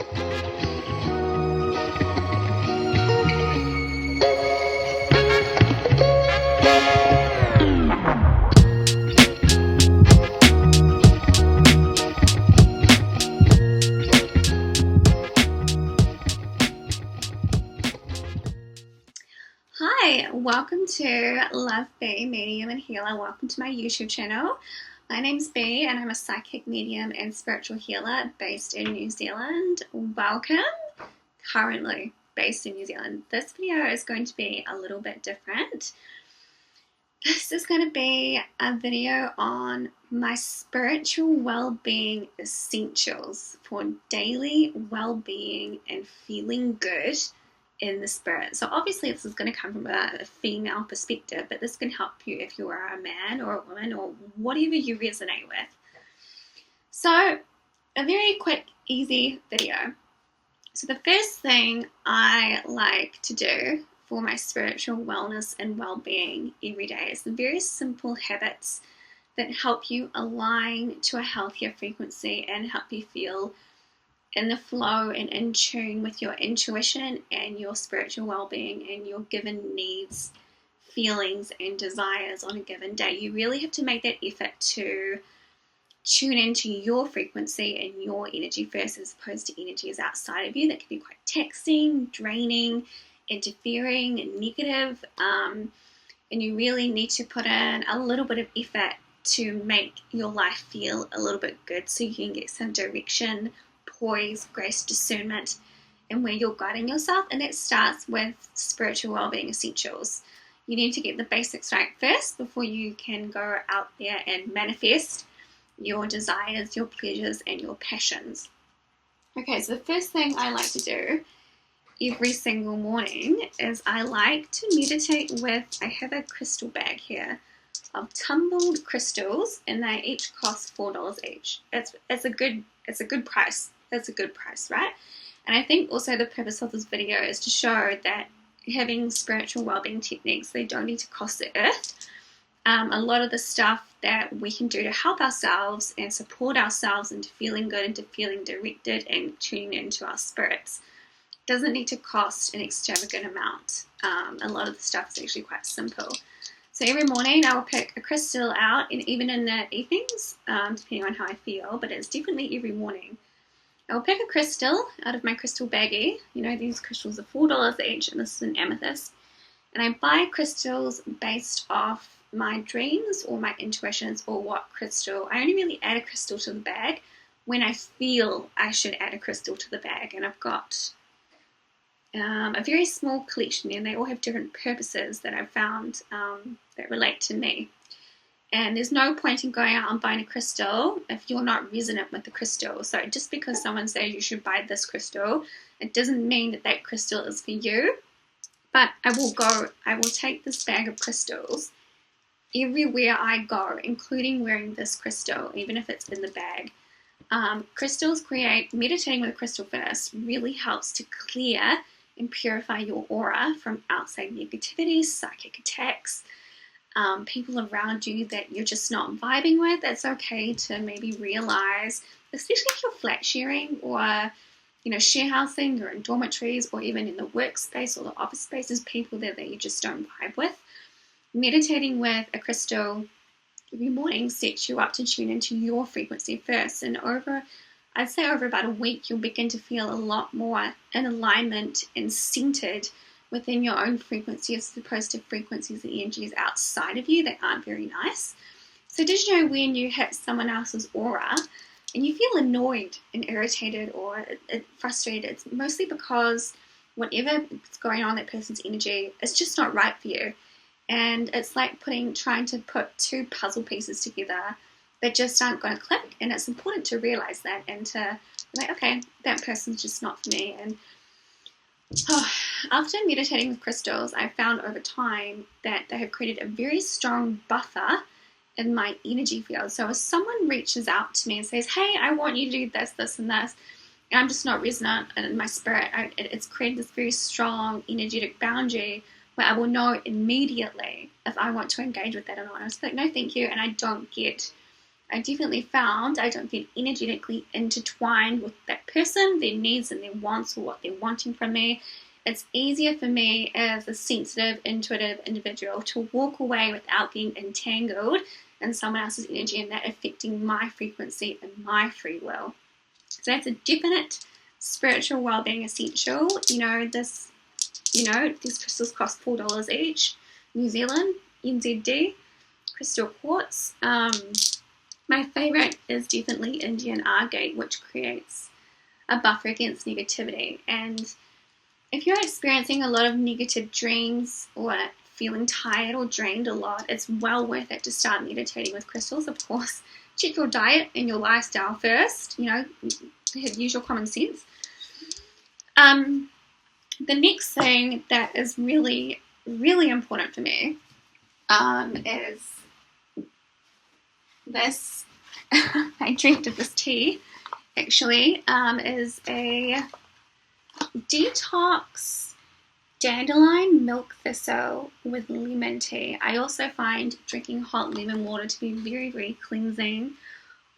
Hi, welcome to Love Bee Medium and Healer. Welcome to my YouTube channel. My name's Bee and I'm a psychic medium and spiritual healer based in New Zealand. Welcome. Currently based in New Zealand. This video is going to be a little bit different. This is going to be a video on my spiritual well-being essentials for daily well-being and feeling good in the spirit. So obviously this is going to come from a female perspective, but this can help you if you are a man or a woman or whatever you resonate with. So a very quick, easy video. So the first thing I like to do for my spiritual wellness and well-being every day is the very simple habits that help you align to a healthier frequency and help you feel in the flow and in tune with your intuition and your spiritual well-being and your given needs, feelings and desires on a given day. You really have to make that effort to tune into your frequency and your energy first, as opposed to energies outside of you that can be quite taxing, draining, interfering and negative, and you really need to put in a little bit of effort to make your life feel a little bit good so you can get some direction, poise, grace, discernment, and where you're guiding yourself. And that starts with spiritual well-being essentials. You need to get the basics right first before you can go out there and manifest your desires, your pleasures, and your passions. Okay, so the first thing I like to do every single morning is I like to meditate with, I have a crystal bag here of tumbled crystals, and they each cost $4 each. It's a good price. That's a good price, right? And I think also the purpose of this video is to show that having spiritual well-being techniques, they don't need to cost the earth. A lot of the stuff that we can do to help ourselves and support ourselves into feeling good, into feeling directed and tuning into our spirits doesn't need to cost an extravagant amount. A lot of the stuff is actually quite simple. So every morning I will pick a crystal out, and even in the evenings, depending on how I feel, but it's definitely every morning. I will pick a crystal out of my crystal baggie. You know, these crystals are $4 each, and this is an amethyst. And I buy crystals based off my dreams or my intuitions or what crystal. I only really add a crystal to the bag when I feel I should add a crystal to the bag. And I've got a very small collection, and they all have different purposes that I've found that relate to me. And there's no point in going out and buying a crystal if you're not resonant with the crystal. So just because someone says you should buy this crystal, it doesn't mean that that crystal is for you. But I will take this bag of crystals everywhere I go, including wearing this crystal, even if it's in the bag. Meditating with a crystal first really helps to clear and purify your aura from outside negativity, psychic attacks, people around you that you're just not vibing with. It's okay to maybe realize, especially if you're flat sharing or share housing or in dormitories or even in the workspace or the office spaces, people there that you just don't vibe with. Meditating with a crystal every morning sets you up to tune into your frequency first, and I'd say over about a week you'll begin to feel a lot more in alignment and centered within your own frequency as opposed to frequencies and energies outside of you that aren't very nice. So did you know when you hit someone else's aura and you feel annoyed and irritated or frustrated, it's mostly because whatever is going on in that person's energy is just not right for you. And it's like trying to put two puzzle pieces together that just aren't going to click. And it's important to realize that and to be like, okay, that person's just not for me. And after meditating with crystals, I found over time that they have created a very strong buffer in my energy field. So if someone reaches out to me and says, hey, I want you to do this, this, and this, and I'm just not resonant in my spirit, it's created this very strong energetic boundary where I will know immediately if I want to engage with that or not. I was like, no, thank you, and I don't get I definitely found I don't get energetically intertwined with that person, their needs and their wants, or what they're wanting from me. It's easier for me as a sensitive, intuitive individual to walk away without getting entangled in someone else's energy and that affecting my frequency and my free will. So that's a definite spiritual well-being essential. These crystals cost $4 each. New Zealand, NZD, crystal quartz. My favorite is definitely Indian agate, which creates a buffer against negativity. And if you're experiencing a lot of negative dreams or feeling tired or drained a lot, it's well worth it to start meditating with crystals. Of course, check your diet and your lifestyle first. Use your common sense. The next thing that is really, really important for me is this. I dreamt of this tea, actually, is a detox dandelion milk thistle with lemon tea. I also find drinking hot lemon water to be very, very cleansing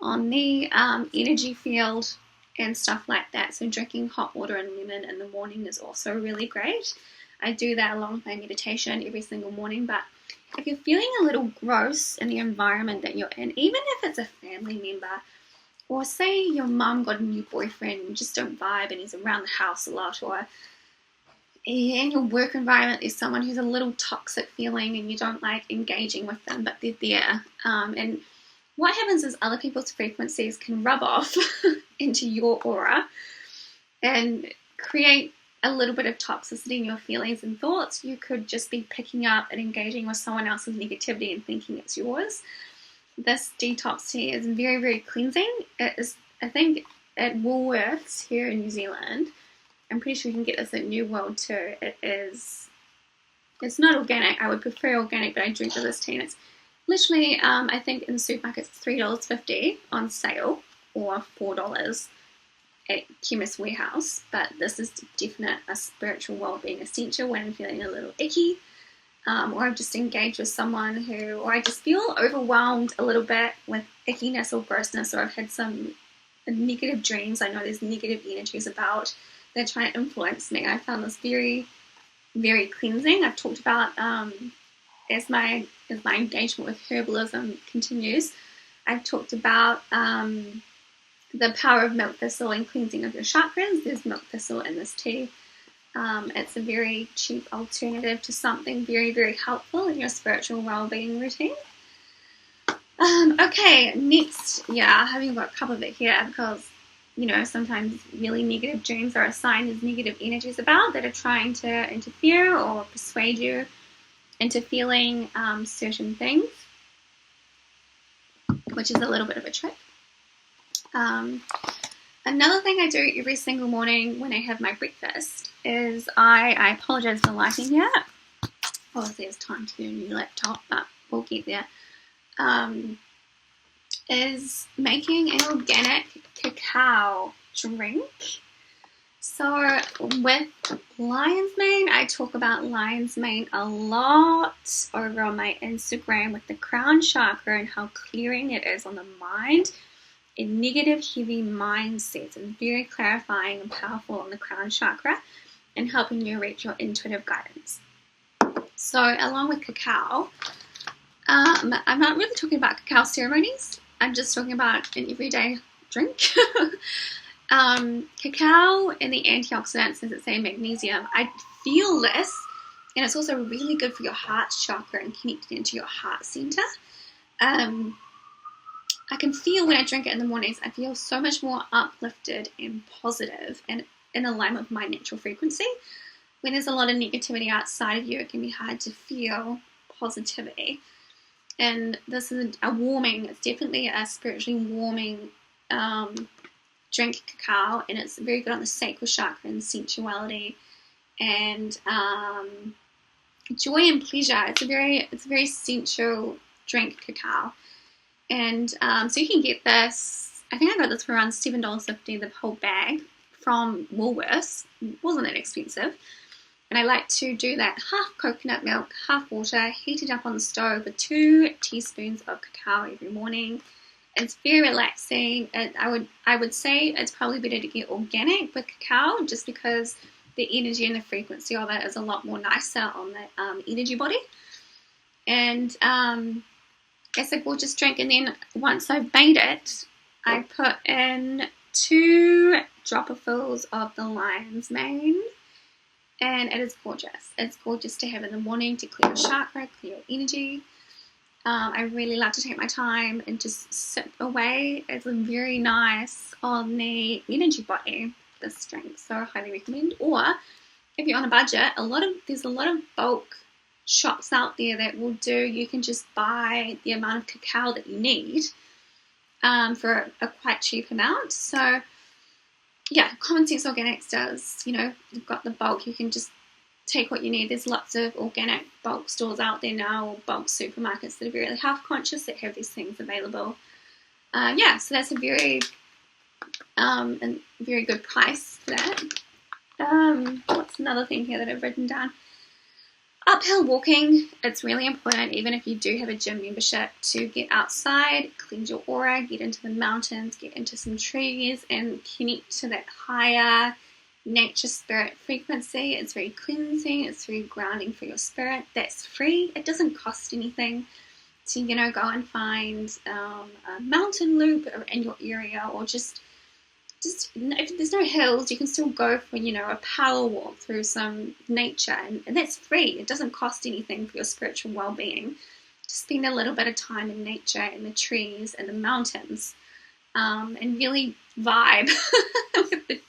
on the energy field and stuff like that. So drinking hot water and lemon in the morning is also really great. I do that along with my meditation every single morning. But if you're feeling a little gross in the environment that you're in, even if it's a family member, or say your mum got a new boyfriend and you just don't vibe and he's around the house a lot, or in your work environment there's someone who's a little toxic feeling and you don't like engaging with them, but they're there. And what happens is other people's frequencies can rub off into your aura and create a little bit of toxicity in your feelings and thoughts. You could just be picking up and engaging with someone else's negativity and thinking it's yours. This detox tea is very, very cleansing. It is, I think, at Woolworths here in New Zealand. I'm pretty sure you can get this at New World too. It's not organic. I would prefer organic, but I drink this tea and it's literally, I think in the supermarket it's $3.50 on sale or $4 at Chemist Warehouse. But this is definite a spiritual well-being essential when I'm feeling a little icky, or I've just engaged with someone or I just feel overwhelmed a little bit with ickiness or grossness, or I've had some negative dreams. I know there's negative energies about. They're trying to influence me. I found this very, very cleansing. I've talked about as my engagement with herbalism continues. I've talked about the power of milk thistle and cleansing of your chakras. There's milk thistle in this tea. It's a very cheap alternative to something very, very helpful in your spiritual well-being routine. Okay, next, I haven't got a cup of it here because sometimes really negative dreams are a sign there's negative energies about that are trying to interfere or persuade you into feeling certain things, which is a little bit of a trick. Another thing I do every single morning when I have my breakfast is I apologize for the lighting here. Obviously it's time to get a new laptop, but we'll get there. Is making an organic cacao drink. So with lion's mane, I talk about lion's mane a lot over on my Instagram with the crown chakra and how clearing it is on the mind in negative, heavy mindsets, and very clarifying and powerful on the crown chakra and helping you reach your intuitive guidance. So along with cacao, I'm not really talking about cacao ceremonies. I'm just talking about an everyday drink. Cacao and the antioxidants, as it say, magnesium, I feel this, and it's also really good for your heart chakra and connecting into your heart center. I can feel when I drink it in the mornings, I feel so much more uplifted and positive and in alignment with my natural frequency. When there's a lot of negativity outside of you, it can be hard to feel positivity. And this is a warming, it's definitely a spiritually warming drink, cacao, and it's very good on the sacral chakra and sensuality and joy and pleasure. It's a very sensual drink, cacao. And so you can get this, I think I got this for around $7.50, the whole bag from Woolworths. It wasn't that expensive. And I like to do that half coconut milk, half water, heat it up on the stove with 2 teaspoons of cacao every morning. It's very relaxing. I would say it's probably better to get organic with cacao, just because the energy and the frequency of it is a lot more nicer on the energy body. And it's a gorgeous drink. And then once I've made it, I put in 2 dropperfuls of the lion's mane, and it is gorgeous. It's gorgeous to have in the morning to clear your chakra, clear your energy. I really like to take my time and just sip away. It's very nice on the energy body, this drink, so I highly recommend. Or if you're on a budget, there's a lot of bulk shops out there that will do, you can just buy the amount of cacao that you need for a quite cheap amount. So yeah, Common Sense Organics does, you've got the bulk, you can just take what you need. There's lots of organic bulk stores out there now, or bulk supermarkets that are very health conscious that have these things available. So that's a very good price for that. What's another thing here that I've written down? Uphill walking. It's really important, even if you do have a gym membership, to get outside, cleanse your aura, get into the mountains, get into some trees, and connect to that higher nature spirit frequency. It's very cleansing, it's very grounding for your spirit. That's free. It doesn't cost anything to go and find a mountain loop in your area, or just if there's no hills, you can still go for a power walk through some nature, and that's free. It doesn't cost anything for your spiritual well-being. Just spend a little bit of time in nature, in the trees and the mountains, and really vibe with the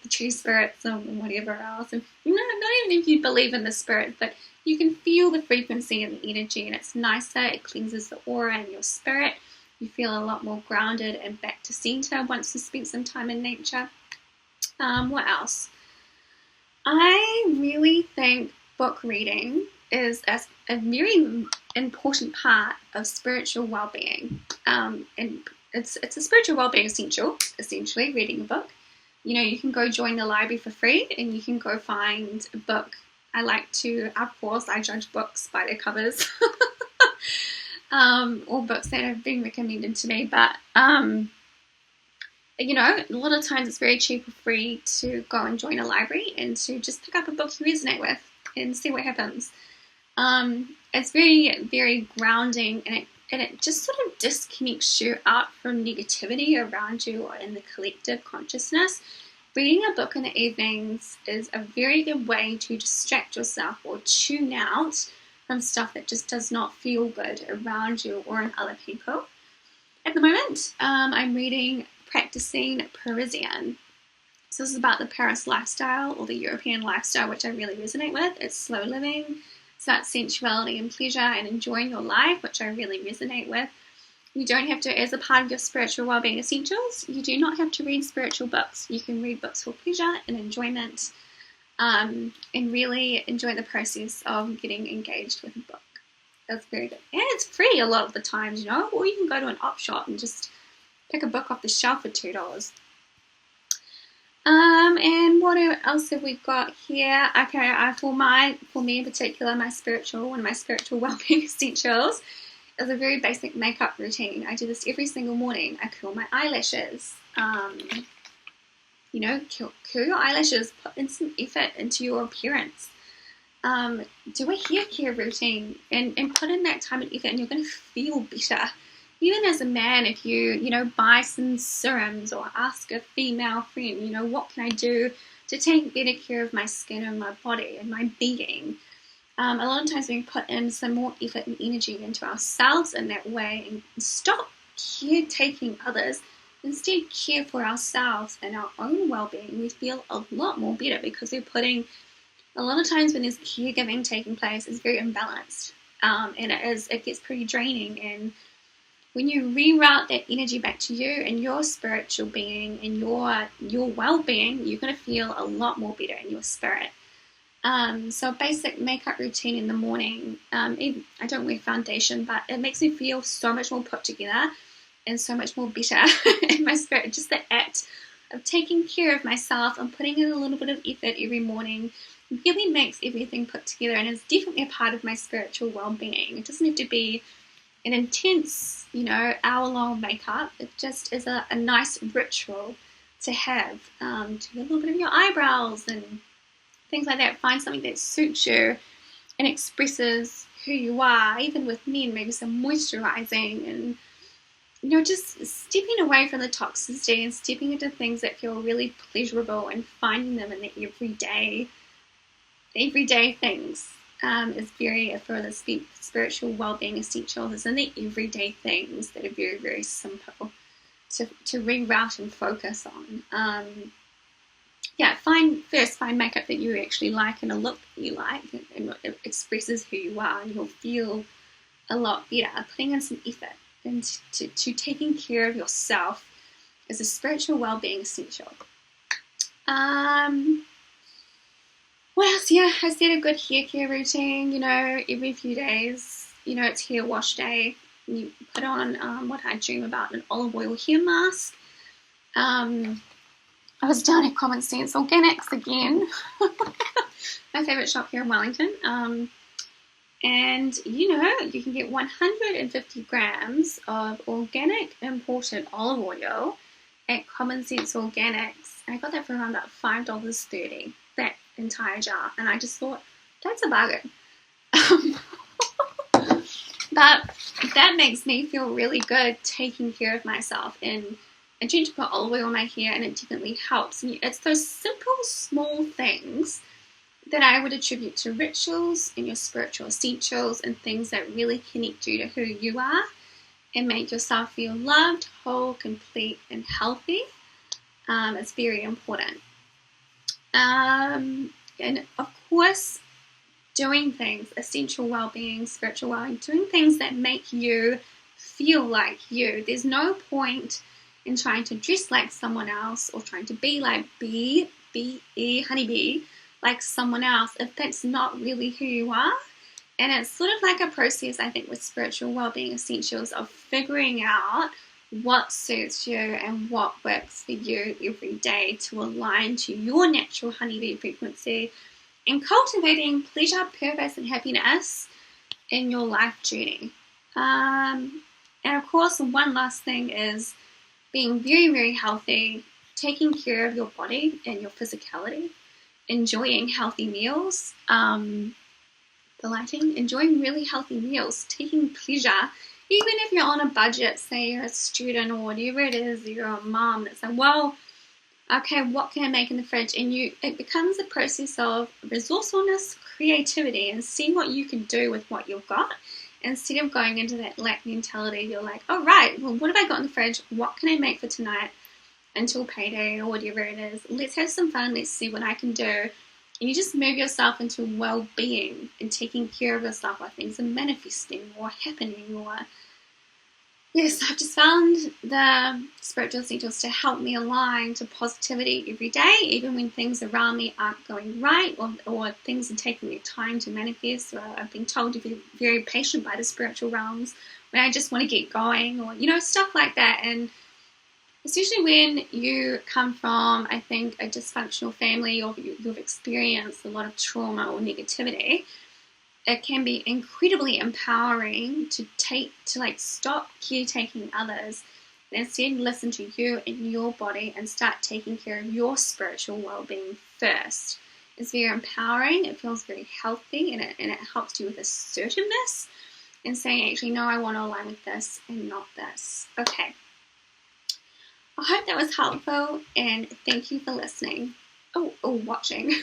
tree spirits and whatever else. And not even if you believe in the spirits, but you can feel the frequency and the energy, and it's nicer. It cleanses the aura and your spirit. You feel a lot more grounded and back to center once you spend some time in nature. What else? I really think book reading is a very important part of spiritual well-being. And it's a spiritual well-being essential, essentially, reading a book. You can go join the library for free, and you can go find a book. Of course, I judge books by their covers. Or books that have been recommended to me, but a lot of times it's very cheap or free to go and join a library and to just pick up a book you resonate with and see what happens. It's very, very grounding, and it just sort of disconnects you out from negativity around you or in the collective consciousness. Reading a book in the evenings is a very good way to distract yourself or tune out from stuff that just does not feel good around you or in other people. At the moment, I'm reading Practicing Parisian. So this is about the Paris lifestyle, or the European lifestyle, which I really resonate with. It's slow living. It's about sensuality and pleasure and enjoying your life, which I really resonate with. You don't have to, as a part of your spiritual well-being essentials, you do not have to read spiritual books. You can read books for pleasure and enjoyment, and really enjoy the process of getting engaged with a book. That's very good. And it's free a lot of the times, or you can go to an op shop and just pick a book off the shelf for $2. And what else have we got here? Okay, for me in particular, one of my spiritual well-being essentials is a very basic makeup routine. I do this every single morning. I curl my eyelashes. Curl your eyelashes, put in some effort into your appearance. Do a hair care routine and put in that time and effort, and you're going to feel better. Even as a man, if you buy some serums or ask a female friend, what can I do to take better care of my skin and my body and my being? A lot of times we put in some more effort and energy into ourselves in that way and stop caretaking others. Instead, care for ourselves and our own well-being. We feel a lot more better because we're putting, a lot of times when there's caregiving taking place, it's very imbalanced. And it gets pretty draining. And when you reroute that energy back to you and your spiritual being and your well-being, you're going to feel a lot more better in your spirit. So basic makeup routine in the morning. I don't wear foundation, but it makes me feel so much more put together and so much more better in my spirit. Just the act of taking care of myself and putting in a little bit of effort every morning really makes everything put together, and is definitely a part of my spiritual well-being. It doesn't have to be an intense, hour-long makeup. It just is a nice ritual to have. Do a little bit of your eyebrows and things like that. Find something that suits you and expresses who you are. Even with men, maybe some moisturizing and just stepping away from the toxicity and stepping into things that feel really pleasurable and finding them in the everyday things is very, for the spiritual well-being essentials, is in the everyday things that are very, very simple to reroute and focus on. Find makeup that you actually like and a look that you like and it expresses who you are, and you'll feel a lot better. Putting in some effort into taking care of yourself is a spiritual well-being essential. What else? Yeah, I said a good hair care routine, every few days. It's hair wash day. You put on what I dream about, an olive oil hair mask. I was down at Common Sense Organics again. My favourite shop here in Wellington. And you can get 150 grams of organic imported olive oil at Common Sense Organics. I got that for around about $5.30, that entire jar. And I just thought, that's a bargain. But that makes me feel really good taking care of myself. And I tend to put olive oil on my hair, and it definitely helps. And it's those simple, small things that I would attribute to rituals and your spiritual essentials and things that really connect you to who you are and make yourself feel loved, whole, complete, and healthy. It's very important. And of course, doing things, essential well-being, spiritual well-being, doing things that make you feel like you. There's no point in trying to dress like someone else or trying to be like honeybee, like someone else, if that's not really who you are. And it's sort of like a process, I think, with spiritual well-being essentials of figuring out what suits you and what works for you every day to align to your natural honeybee frequency and cultivating pleasure, purpose, and happiness in your life journey. And of course, one last thing is being very, very healthy, taking care of your body and your physicality, enjoying healthy meals, enjoying really healthy meals, taking pleasure, even if you're on a budget, say you're a student or whatever it is, you're a mom that's like, well, okay, what can I make in the fridge? And it becomes a process of resourcefulness, creativity, and seeing what you can do with what you've got. Instead of going into that lack mentality, you're like, oh, right, well, what have I got in the fridge? What can I make for tonight until payday or whatever it is? Let's have some fun. Let's see what I can do. And you just move yourself into well-being and taking care of yourself while things are manifesting or happening. Yes, I've just found the spiritual essentials to help me align to positivity every day, even when things around me aren't going right or things are taking their time to manifest, or I've been told to be very patient by the spiritual realms when I just want to get going, or, stuff like that. And especially when you come from, I think, a dysfunctional family or you've experienced a lot of trauma or negativity, it can be incredibly empowering to stop caretaking others and instead listen to you and your body and start taking care of your spiritual well-being first. It's very empowering, it feels very healthy, and it helps you with assertiveness and saying, actually, no, I want to align with this and not this. Okay. I hope that was helpful, and thank you for listening. Watching.